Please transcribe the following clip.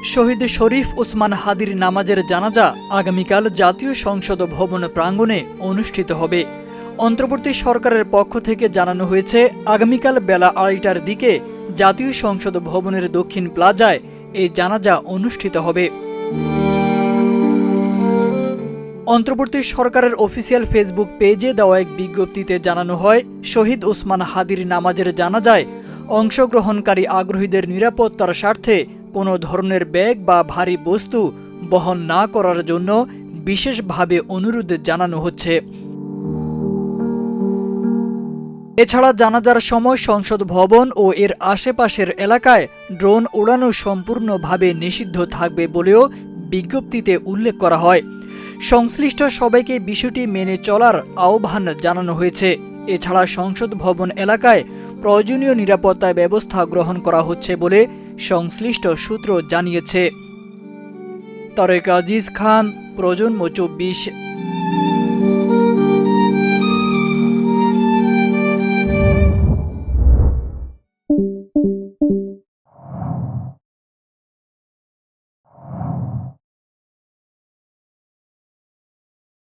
শহীদ শরীফ ওসমান হাদির নামাজের জানাজা আগামীকাল জাতীয় সংসদ ভবন প্রাঙ্গণে অনুষ্ঠিত হবে। অন্তর্বর্তী সরকারের পক্ষ থেকে জানানো হয়েছে, আগামীকাল বেলা ২:৩০টার দিকে জাতীয় সংসদ ভবনের দক্ষিণ প্লাজায় এই জানাজা অনুষ্ঠিত হবে। অন্তর্বর্তী সরকারের অফিসিয়াল ফেসবুক পেজে দেওয়া এক বিজ্ঞপ্তিতে জানানো হয়, শহীদ ওসমান হাদির নামাজের জানাজায় অংশগ্রহণকারী আগ্রহীদের নিরাপত্তার স্বার্থে কোনো ধরনের ব্যাগ বা ভারী বস্তু বহন না করার জন্য বিশেষভাবে অনুরোধ জানানো হচ্ছে। এছাড়া জানাজার সময় সংসদ ভবন ও এর আশেপাশের এলাকায় ড্রোন ওড়ানো সম্পূর্ণভাবে নিষিদ্ধ থাকবে বলেও বিজ্ঞপ্তিতে উল্লেখ করা হয়। সংশ্লিষ্ট সবাইকে বিষয়টি মেনে চলার আহ্বান জানানো হয়েছে। এছাড়া সংসদ ভবন এলাকায় প্রয়োজনীয় নিরাপত্তা ব্যবস্থা গ্রহণ করা হচ্ছে বলে সংশ্লিষ্ট সূত্র জানিয়েছে। তারেক আজিজ খান, প্রজন্ম ২৪।